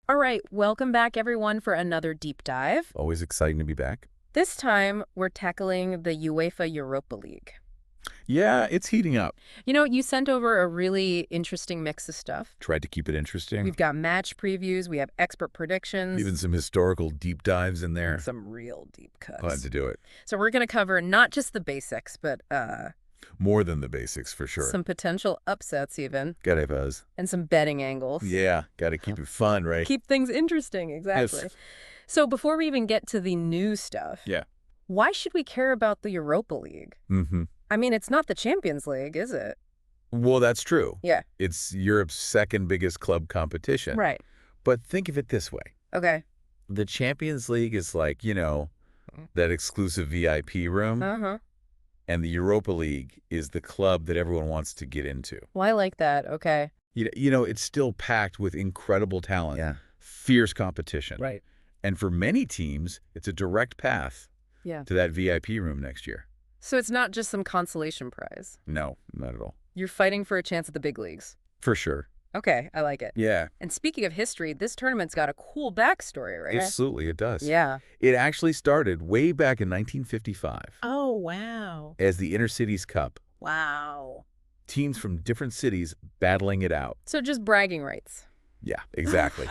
All right, welcome back, everyone, for another deep dive. Always exciting to be back. This time, we're tackling the UEFA Europa League. Yeah, it's heating up. You sent over a really interesting mix of stuff. Tried to keep it interesting. We've got match previews, we have expert predictions. Even some historical deep dives in there. Some real deep cuts. Glad to do it. So we're going to cover not just the basics, but more than the basics, for sure. some potential upsets even. Gotta have us. And some betting angles. Yeah, gotta keep it fun, right? Keep things interesting, exactly. Yes. So before we even get to the new stuff, why should we care about the Europa League? I mean, it's not the Champions League, is it? Well, that's true. Yeah. It's Europe's second biggest club competition. Right. But think of it this way. Okay. The Champions League is like, that exclusive VIP room. Uh-huh. And the Europa League is the club that everyone wants to get into. Well, I like that. Okay. It's still packed with incredible talent. Fierce competition. Right. And for many teams, it's a direct path to that VIP room next year. So it's not just some consolation prize. No, not at all. You're fighting for a chance at the big leagues. For sure. Okay, I like it. Yeah. And speaking of history, this tournament's got a cool backstory, right? Absolutely, it does. Yeah. It actually started way back in 1955. Oh, wow. As the Intercities Cup. Wow. Teams from different cities battling it out. So just bragging rights. Yeah, exactly.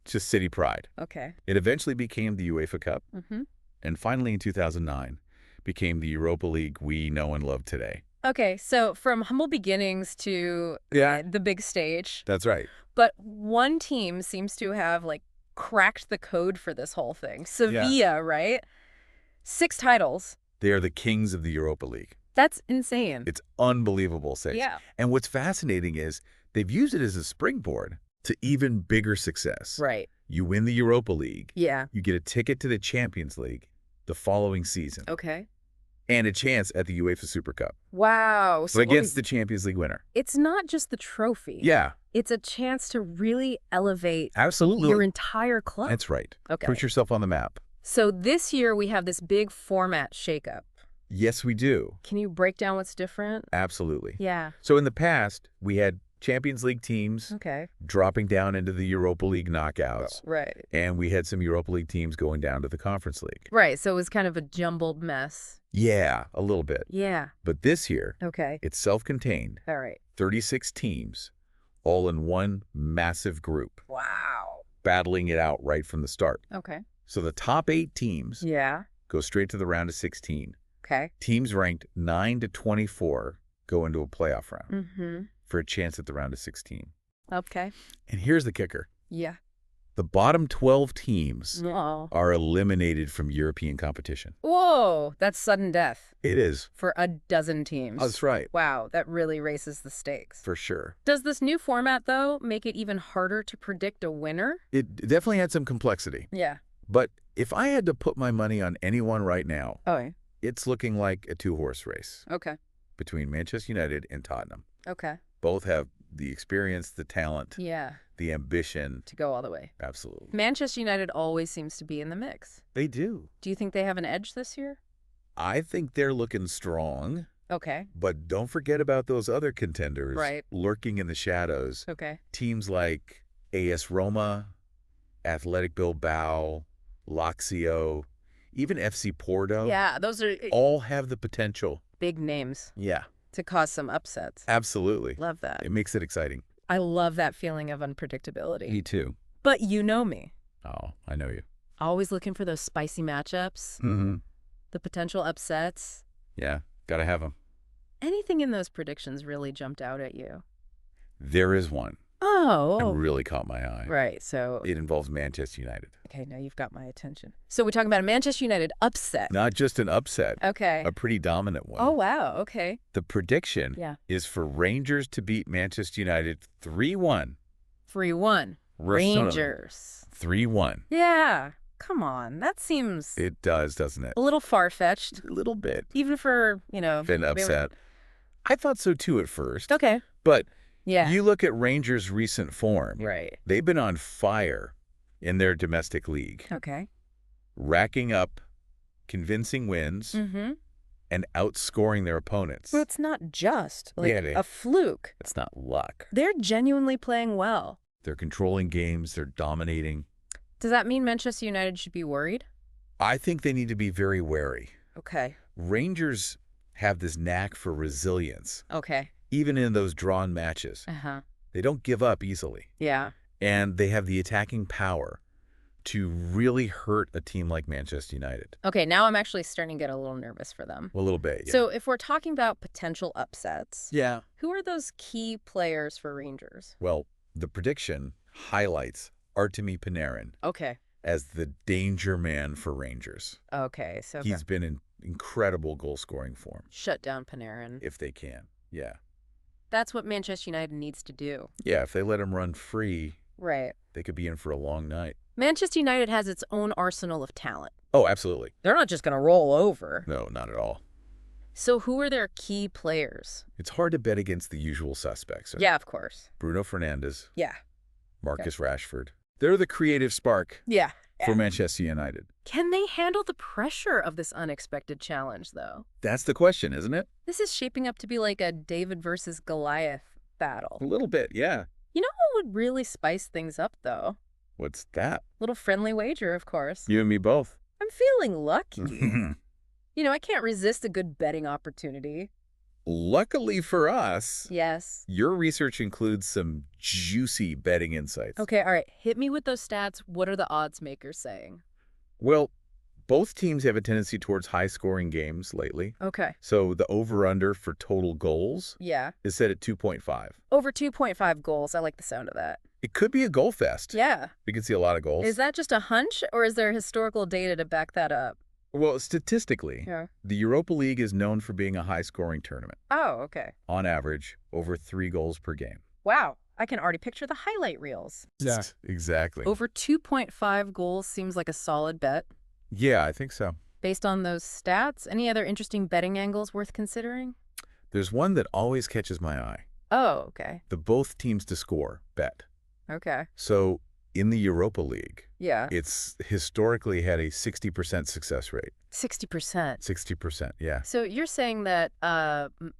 Just city pride. Okay. It eventually became the UEFA Cup. Mm-hmm. And finally, in 2009, became the Europa League we know and love today. Okay, so from humble beginnings to the big stage. That's right. But one team seems to have, cracked the code for this whole thing. Sevilla, right? 6 titles. They are the kings of the Europa League. That's insane. It's unbelievable, Sage. Yeah. And what's fascinating is they've used it as a springboard to even bigger success. Right. You win the Europa League. Yeah. You get a ticket to the Champions League the following season. Okay. And a chance at the UEFA Super Cup. Wow. So against the Champions League winner. It's not just the trophy. Yeah. It's a chance to really elevate Absolutely. your entire club. That's right. Okay. Put yourself on the map. So this year we have this big format shakeup. Yes, we do. Can you break down what's different? Absolutely. Yeah. So in the past, we had Champions League teams dropping down into the Europa League knockouts. Right. And we had some Europa League teams going down to the Conference League. Right. So it was kind of a jumbled mess. Yeah, a little bit. Yeah. But this year, it's self-contained. All right. 36 teams, all in one massive group. Wow. Battling it out right from the start. Okay. So the top 8 teams go straight to the round of 16. Okay. Teams ranked 9 to 24 go into a playoff round for a chance at the round of 16. Okay. And here's the kicker. Yeah. The bottom 12 teams Oh. are eliminated from European competition. Whoa, that's sudden death. It is. For a dozen teams. That's right. Wow, that really raises the stakes. For sure. Does this new format, though, make it even harder to predict a winner? It definitely had some complexity. Yeah. But if I had to put my money on anyone right now, it's looking like a 2-horse race. Okay. Between Manchester United and Tottenham. Okay. Both have the experience, the talent, the ambition. To go all the way. Absolutely. Manchester United always seems to be in the mix. They do. Do you think they have an edge this year? I think they're looking strong. Okay. But don't forget about those other contenders lurking in the shadows. Okay. Teams like AS Roma, Athletic Bilbao, Lazio, even FC Porto. Yeah, those are all have the potential. Big names. Yeah. To cause some upsets. Absolutely. Love that. It makes it exciting. I love that feeling of unpredictability. Me too. But you know me. Oh, I know you. Always looking for those spicy matchups. The potential upsets. Yeah, gotta have them. Anything in those predictions really jumped out at you? There is one. Oh. It really caught my eye. Right, so... It involves Manchester United. Okay, now you've got my attention. So we're talking about a Manchester United upset. Not just an upset. Okay. A pretty dominant one. Oh, wow, okay. The prediction is for Rangers to beat Manchester United 3-1. 3-1. Rangers. 3-1. Yeah. Come on. That seems... It does, doesn't it? A little far-fetched. A little bit. Even for, An upset. I thought so too at first. Okay. But... Yeah. You look at Rangers' recent form. Right. They've been on fire in their domestic league. Okay. Racking up convincing wins and outscoring their opponents. Well, it's not just a fluke. It's not luck. They're genuinely playing well. They're controlling games. They're dominating. Does that mean Manchester United should be worried? I think they need to be very wary. Okay. Rangers have this knack for resilience. Okay. Even in those drawn matches. They don't give up easily. Yeah. And they have the attacking power to really hurt a team like Manchester United. Okay, now I'm actually starting to get a little nervous for them. A little bit, yeah. So if we're talking about potential upsets, yeah, who are those key players for Rangers? Well, the prediction highlights Artemi Panarin as the danger man for Rangers. Okay, so he's been in incredible goal-scoring form. Shut down Panarin. If they can, yeah. That's what Manchester United needs to do. Yeah, if they let him run free, right, they could be in for a long night. Manchester United has its own arsenal of talent. Oh, absolutely. They're not just going to roll over. No, not at all. So who are their key players? It's hard to bet against the usual suspects. Yeah, of course. Bruno Fernandes. Yeah. Marcus Rashford. They're the creative spark. Yeah. For Manchester United. Can they handle the pressure of this unexpected challenge, though? That's the question, isn't it? This is shaping up to be like a David versus Goliath battle. A little bit, yeah. You know what would really spice things up, though? What's that? Little friendly wager, of course. You and me both. I'm feeling lucky. You know, I can't resist a good betting opportunity. Luckily for us, yes, your research includes some juicy betting insights. Okay, all right. Hit me with those stats. What are the odds makers saying? Well, both teams have a tendency towards high-scoring games lately. Okay. So the over-under for total goals is set at 2.5. Over 2.5 goals. I like the sound of that. It could be a goal fest. Yeah. We could see a lot of goals. Is that just a hunch, or is there historical data to back that up? Well, statistically, the Europa League is known for being a high-scoring tournament. Oh, okay. On average, over 3 goals per game. Wow. I can already picture the highlight reels. Yeah, exactly. Over 2.5 goals seems like a solid bet. Yeah, I think so. Based on those stats, any other interesting betting angles worth considering? There's one that always catches my eye. Oh, okay. The both teams to score bet. Okay. So in the Europa League, it's historically had a 60% success rate. 60%? 60%, yeah. So you're saying that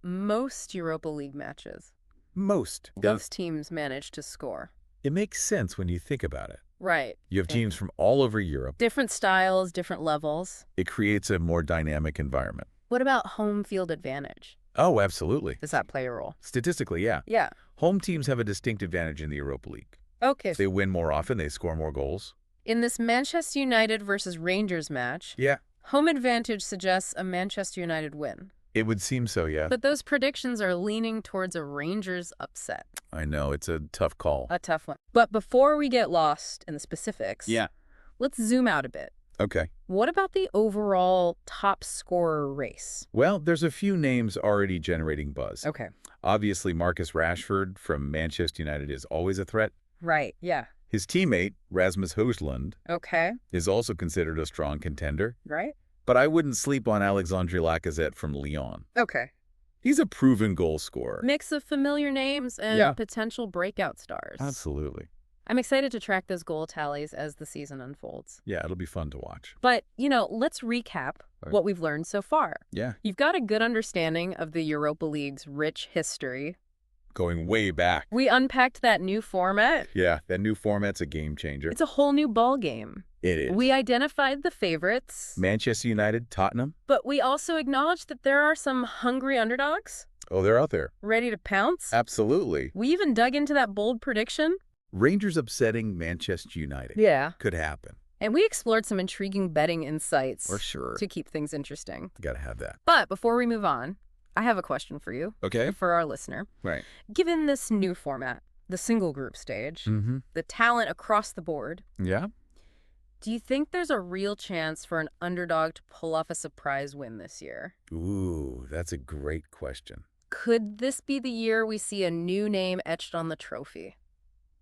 most Europa League matches, both teams manage to score? It makes sense when you think about it. Right. You have teams from all over Europe. Different styles, different levels. It creates a more dynamic environment. What about home field advantage? Oh, absolutely. Does that play a role? Statistically, yeah. Yeah. Home teams have a distinct advantage in the Europa League. Okay. If they win more often, they score more goals. In this Manchester United versus Rangers match, home advantage suggests a Manchester United win. It would seem so, yeah. But those predictions are leaning towards a Rangers upset. I know, it's a tough call. A tough one. But before we get lost in the specifics, let's zoom out a bit. Okay. What about the overall top scorer race? Well, there's a few names already generating buzz. Okay. Obviously, Marcus Rashford from Manchester United is always a threat. Right, yeah. His teammate, Rasmus Højlund, is also considered a strong contender. Right. But I wouldn't sleep on Alexandre Lacazette from Lyon. Okay. He's a proven goal scorer. Mix of familiar names and potential breakout stars. Absolutely. I'm excited to track those goal tallies as the season unfolds. Yeah, it'll be fun to watch. But, let's recap what we've learned so far. Yeah. You've got a good understanding of the Europa League's rich history. Going way back. We unpacked that new format. Yeah, that new format's a game changer. It's a whole new ball game. It is. We identified the favorites. Manchester United, Tottenham. But we also acknowledged that there are some hungry underdogs. Oh, they're out there. Ready to pounce? Absolutely. We even dug into that bold prediction. Rangers upsetting Manchester United. Yeah. Could happen. And we explored some intriguing betting insights. For sure. To keep things interesting. Gotta have that. But before we move on, I have a question for you. Okay. For our listener. Right. Given this new format, the single group stage, the talent across the board. Yeah. Do you think there's a real chance for an underdog to pull off a surprise win this year? Ooh, that's a great question. Could this be the year we see a new name etched on the trophy?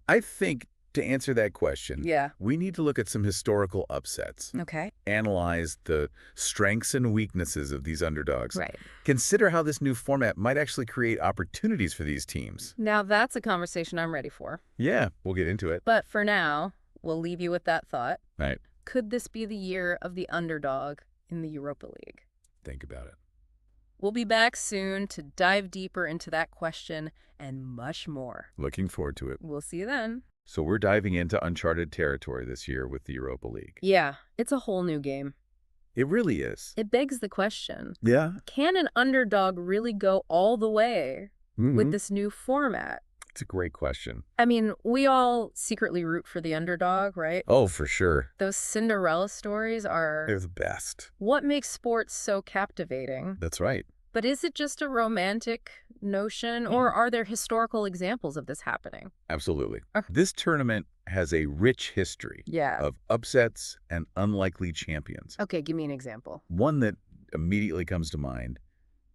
I think to answer that question, yeah, we need to look at some historical upsets. Okay. Analyze the strengths and weaknesses of these underdogs. Right. Consider how this new format might actually create opportunities for these teams. Now that's a conversation I'm ready for. Yeah, we'll get into it. But for now, we'll leave you with that thought. Right. Could this be the year of the underdog in the Europa League? Think about it. We'll be back soon to dive deeper into that question and much more. Looking forward to it. We'll see you then. So we're diving into uncharted territory this year with the Europa League. Yeah, it's a whole new game. It really is. It begs the question. Yeah. Can an underdog really go all the way with this new format? It's a great question. I mean, we all secretly root for the underdog, right? Oh, for sure. Those Cinderella stories They're the best. what makes sports so captivating. That's right. But is it just a romantic notion, or are there historical examples of this happening? Absolutely. This tournament has a rich history of upsets and unlikely champions. Okay, give me an example. One that immediately comes to mind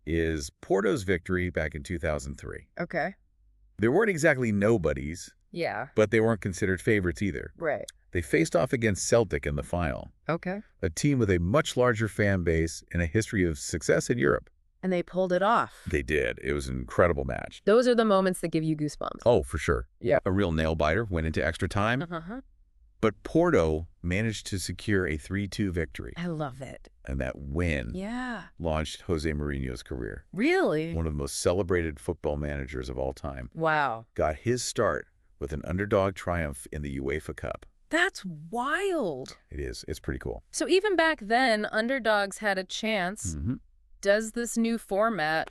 is Porto's victory back in 2003. Okay. There weren't exactly nobodies, Yeah. but they weren't considered favorites either. Right. They faced off against Celtic in the final, Okay. a team with a much larger fan base and a history of success in Europe. And they pulled it off. They did. It was an incredible match. Those are the moments that give you goosebumps. Oh, for sure. Yeah. A real nail-biter, went into extra time. But Porto managed to secure a 3-2 victory. I love it. And that win launched Jose Mourinho's career. Really? One of the most celebrated football managers of all time. Wow. Got his start with an underdog triumph in the UEFA Cup. That's wild. It is. It's pretty cool. So even back then, underdogs had a chance. Does this new format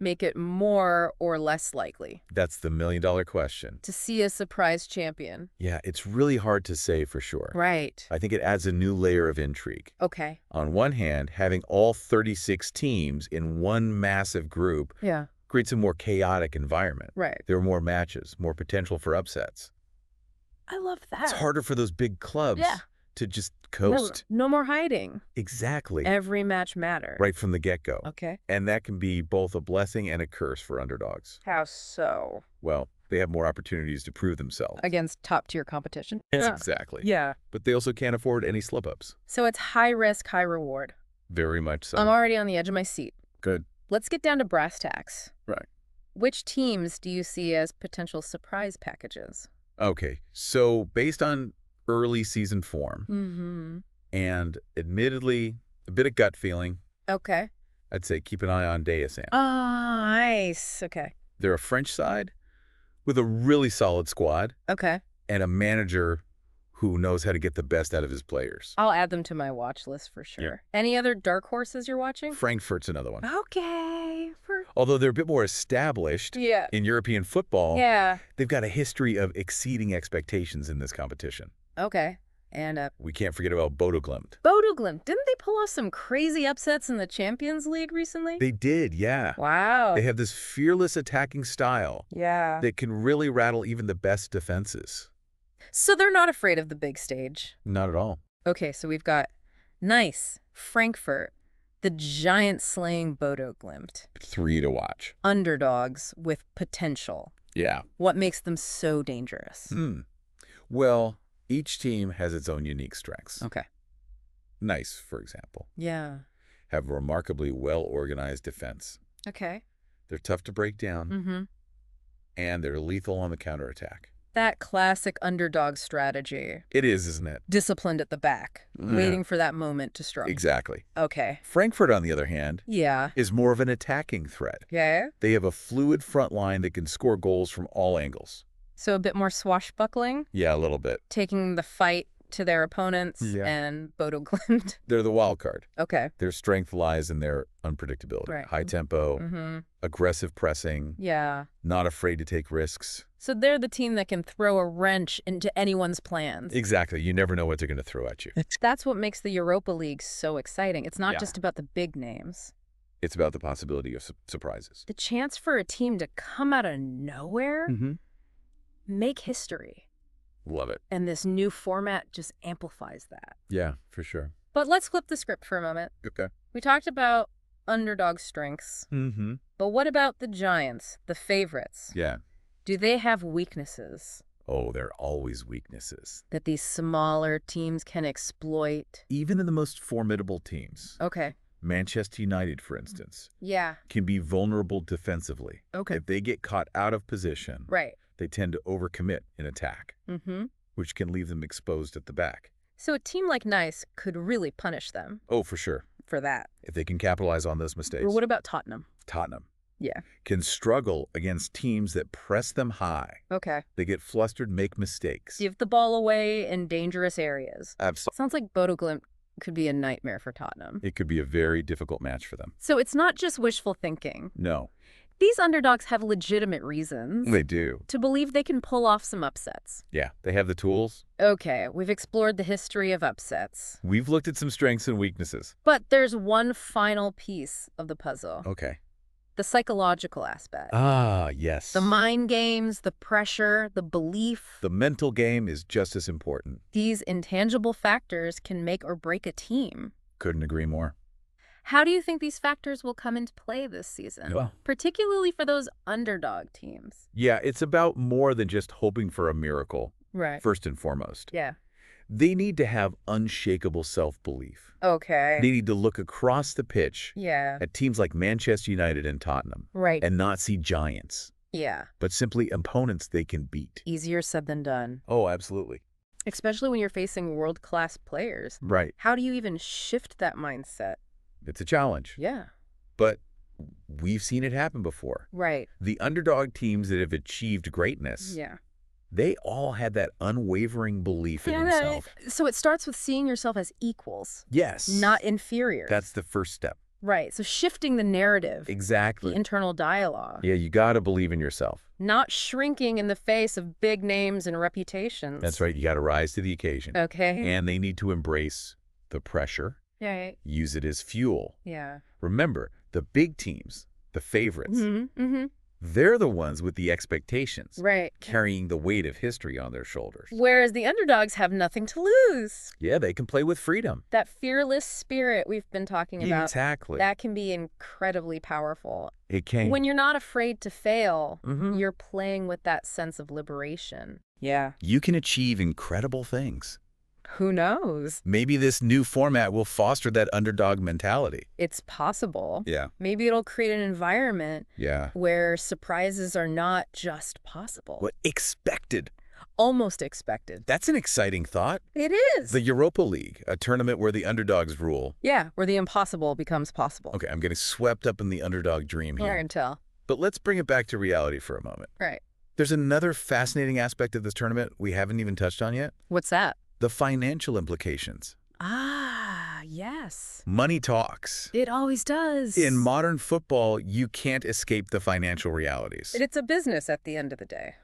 make it more or less likely That's the million-dollar question. to see a surprise champion? Yeah, it's really hard to say for sure. Right. I think it adds a new layer of intrigue. Okay. On one hand, having all 36 teams in one massive group creates a more chaotic environment. Right. There are more matches, more potential for upsets. I love that. It's harder for those big clubs to just coast. No more hiding. Exactly. Every match matters. Right from the get-go. Okay. And that can be both a blessing and a curse for underdogs. How so? Well, they have more opportunities to prove themselves. Against top-tier competition? Exactly. Yeah. But they also can't afford any slip-ups. So it's high risk, high reward. Very much so. I'm already on the edge of my seat. Good. Let's get down to brass tacks. Right. Which teams do you see as potential surprise packages? Okay, so based on early season form and admittedly a bit of gut feeling, Okay. I'd say keep an eye on Deisam. Oh, nice. Okay. They're a French side with a really solid squad Okay. and a manager who knows how to get the best out of his players. I'll add them to my watch list for sure. Yeah. Any other dark horses you're watching? Frankfurt's another one. Okay. Although they're a bit more established in European football, they've got a history of exceeding expectations in this competition. Okay. And we can't forget about Bodo Glimt. Bodo Glimt. Didn't they pull off some crazy upsets in the Champions League recently? They did, yeah. Wow. They have this fearless attacking style that can really rattle even the best defenses. So they're not afraid of the big stage? Not at all. Okay, so we've got Nice, Frankfurt, the giant-slaying Bodo Glimt. 3 to watch. Underdogs with potential. Yeah. What makes them so dangerous? Well, each team has its own unique strengths. Okay. Nice, for example. Yeah. Have a remarkably well-organized defense. Okay. They're tough to break down, and they're lethal on the counterattack. That classic underdog strategy. It is, isn't it? Disciplined at the back, waiting for that moment to strike. Exactly. Okay. Frankfurt, on the other hand, Yeah. is more of an attacking threat. Okay. They have a fluid front line that can score goals from all angles. So a bit more swashbuckling? Yeah, a little bit. Taking the fight to their opponents and Bodo Glimt. They're the wild card. Okay. Their strength lies in their unpredictability. Right. High tempo, aggressive pressing, Yeah. not afraid to take risks. So they're the team that can throw a wrench into anyone's plans. Exactly. You never know what they're going to throw at you. That's what makes the Europa League so exciting. It's not just about the big names. It's about the possibility of surprises. The chance for a team to come out of nowhere, make history. Love it. And this new format just amplifies that. Yeah, for sure. But let's flip the script for a moment. Okay. We talked about underdog strengths. But what about the giants, the favorites? Yeah. Do they have weaknesses? Oh, there are always weaknesses. That these smaller teams can exploit? Even in the most formidable teams. Okay. Manchester United, for instance, Yeah. can be vulnerable defensively. Okay. If they get caught out of position, Right. they tend to overcommit in attack, which can leave them exposed at the back. So a team like Nice could really punish them. Oh, for sure. For that. If they can capitalize on those mistakes. Or what about Tottenham? Tottenham. can struggle against teams that press them high. Okay. They get flustered, make mistakes. Give the ball away in dangerous areas. Absolutely. Sounds like Bodo Glimt could be a nightmare for Tottenham. It could be a very difficult match for them. So it's not just wishful thinking. No. These underdogs have legitimate reasons. They do. To believe they can pull off some upsets. Yeah, they have the tools. Okay, we've explored the history of upsets. We've looked at some strengths and weaknesses. But there's one final piece of the puzzle. Okay. The psychological aspect. Ah, yes. The mind games, the pressure, the belief. The mental game is just as important. These intangible factors can make or break a team. Couldn't agree more. How do you think these factors will come into play this season? Well, particularly for those underdog teams. Yeah, it's about more than just hoping for a miracle. Right. First and foremost. Yeah. They need to have unshakable self-belief. Okay. They need to look across the pitch at teams like Manchester United and Tottenham. Right. And not see giants. Yeah. But simply opponents they can beat. Easier said than done. Oh, absolutely. Especially when you're facing world-class players. Right. How do you even shift that mindset? It's a challenge. Yeah. But we've seen it happen before. Right. The underdog teams that have achieved greatness, they all had that unwavering belief in themselves. So it starts with seeing yourself as equals. Yes. Not inferiors. That's the first step. Right. So shifting the narrative. Exactly. The internal dialogue. Yeah, you got to believe in yourself. Not shrinking in the face of big names and reputations. That's right. You got to rise to the occasion. Okay. And they need to embrace the pressure. Yeah. Use it as fuel. Yeah. Remember, the big teams, the favorites, they're the ones with the expectations. Right. Carrying the weight of history on their shoulders. Whereas the underdogs have nothing to lose. Yeah, they can play with freedom. That fearless spirit we've been talking about. Exactly. That can be incredibly powerful. It can. When you're not afraid to fail, you're playing with that sense of liberation. Yeah. You can achieve incredible things. Who knows? Maybe this new format will foster that underdog mentality. It's possible. Yeah. Maybe it'll create an environment Yeah. where surprises are not just possible. What expected? Almost expected. That's an exciting thought. It is. The Europa League, a tournament where the underdogs rule. Yeah, where the impossible becomes possible. Okay, I'm getting swept up in the underdog dream here. I can tell. But let's bring it back to reality for a moment. Right. There's another fascinating aspect of this tournament we haven't even touched on yet. What's that? The financial implications. Ah, yes. Money talks. It always does. In modern football, you can't escape the financial realities. It's a business at the end of the day.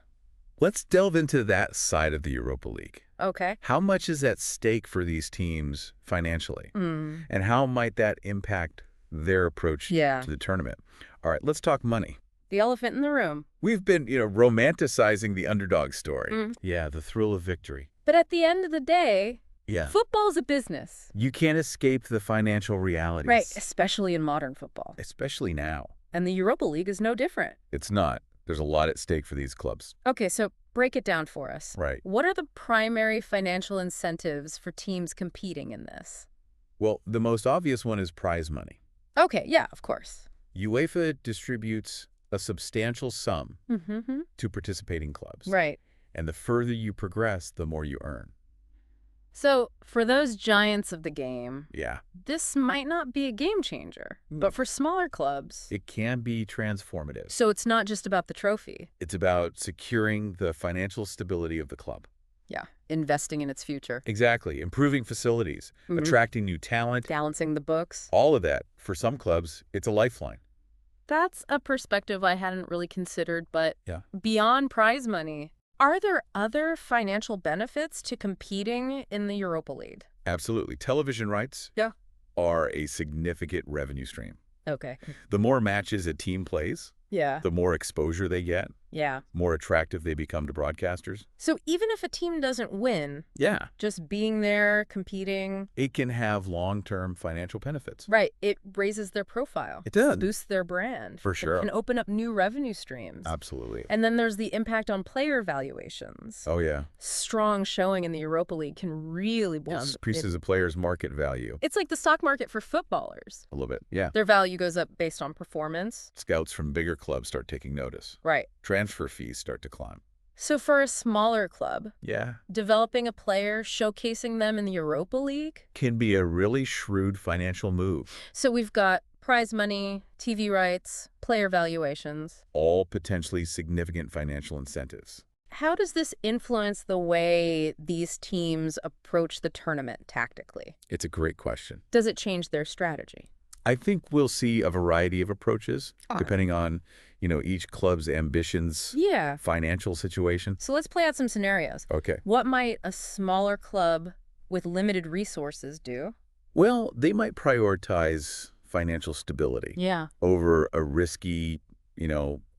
Let's delve into that side of the Europa League. Okay. How much is at stake for these teams financially? And how might that impact their approach to the tournament? All right, let's talk money. The elephant in the room. We've been, romanticizing the underdog story. Yeah, the thrill of victory. But at the end of the day, football's a business. You can't escape the financial realities. Right, especially in modern football. Especially now. And the Europa League is no different. It's not. There's a lot at stake for these clubs. Okay, so break it down for us. Right. What are the primary financial incentives for teams competing in this? Well, the most obvious one is prize money. Okay, yeah, of course. UEFA distributes a substantial sum to participating clubs. Right. And the further you progress, the more you earn. So, for those giants of the game, Yeah. this might not be a game changer. But for smaller clubs, It can be transformative. so it's not just about the trophy. It's about securing the financial stability of the club. Yeah, investing in its future. Exactly. Improving facilities, attracting new talent, Balancing the books. all of that. For some clubs, it's a lifeline. That's a perspective I hadn't really considered, but Yeah. beyond prize money, are there other financial benefits to competing in the Europa League? Absolutely. Television rights are a significant revenue stream. Okay. The more matches a team plays, Yeah. the more exposure they get, Yeah. more attractive they become to broadcasters. So even if a team doesn't win, Yeah. just being there, competing, It can have long-term financial benefits. right, it raises their profile. It does. Boosts their brand. For sure. It can open up new revenue streams. Absolutely. And then there's the impact on player valuations. Oh, yeah. Strong showing in the Europa League can really boost. Increases a player's market value. It's like the stock market for footballers. A little bit. Yeah. Their value goes up based on performance. Scouts from bigger clubs start taking notice. Right. Transfer fees start to climb. So for a smaller club, Yeah. developing a player, showcasing them in the Europa League. Can be a really shrewd financial move. So we've got Prize money, TV rights, player valuations. All potentially significant financial incentives. How does this influence the way these teams approach the tournament tactically? It's a great question. Does it change their strategy? I think we'll see a variety of approaches depending on, each club's ambitions, financial situation. So let's play out some scenarios. Okay. What might a smaller club with limited resources do? Well, they might prioritize financial stability over a risky,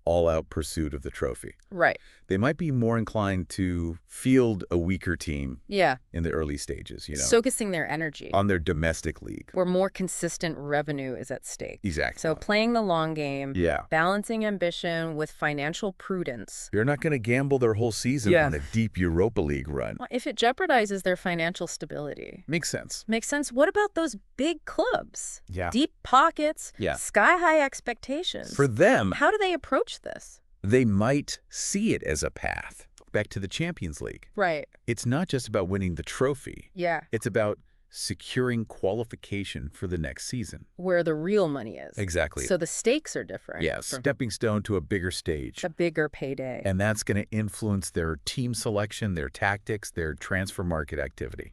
all-out pursuit of the trophy. Right. They might be more inclined to field a weaker team in the early stages, Focusing their energy on their domestic league. where more consistent revenue is at stake. Exactly. So playing the long game, balancing ambition with financial prudence. You're not going to gamble their whole season on a deep Europa League run. Well, if it jeopardizes their financial stability. Makes sense. Makes sense. What about those big clubs? Yeah. Deep pockets, sky-high expectations. For them, how do they approach this? They might see it as a path back to the Champions League. Right. It's not just about winning the trophy. Yeah. It's about securing qualification for the next season. Where the real money is. Exactly. So the stakes are different. Yes. Stepping stone to a bigger stage. A bigger payday. And that's going to influence their team selection, their tactics, their transfer market activity.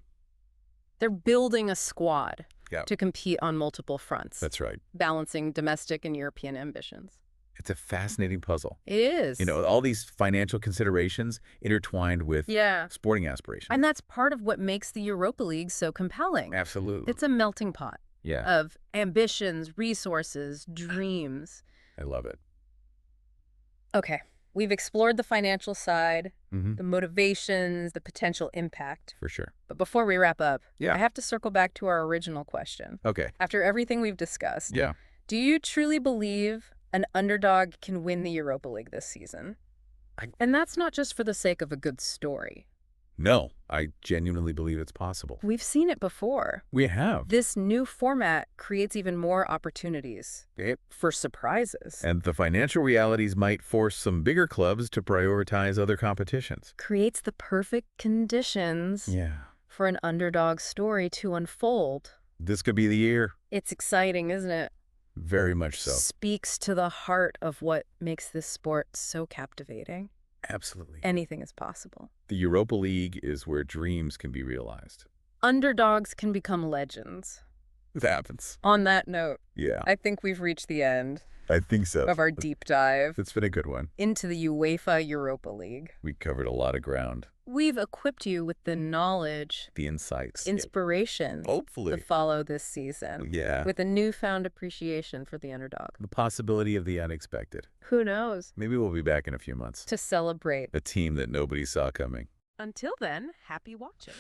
They're building a squad to compete on multiple fronts. That's right. Balancing domestic and European ambitions. It's a fascinating puzzle. It is. All these financial considerations intertwined with sporting aspirations. And that's part of what makes the Europa League so compelling. Absolutely. It's a melting pot of ambitions, resources, dreams. I love it. Okay. We've explored the financial side, the motivations, the potential impact. For sure. But before we wrap up, I have to circle back to our original question. Okay. After everything we've discussed, do you truly believe an underdog can win the Europa League this season? And that's not just for the sake of a good story. No, I genuinely believe it's possible. We've seen it before. We have. This new format creates even more opportunities for surprises. And the financial realities might force some bigger clubs to prioritize other competitions. Creates the perfect conditions for an underdog story to unfold. This could be the year. It's exciting, isn't it? Very much so. Speaks to the heart of what makes this sport so captivating. Absolutely. Anything is possible. The Europa League is where dreams can be realized. Underdogs can become legends. It happens. On that note, I think we've reached the end. I think so. Of our deep dive. It's been a good one. Into the UEFA Europa League. We covered a lot of ground. We've equipped you with the knowledge, the insights, inspiration, hopefully, to follow this season. With a newfound appreciation for the underdog. The possibility of the unexpected. Who knows? Maybe we'll be back in a few months. To celebrate a team that nobody saw coming. Until then, happy watching.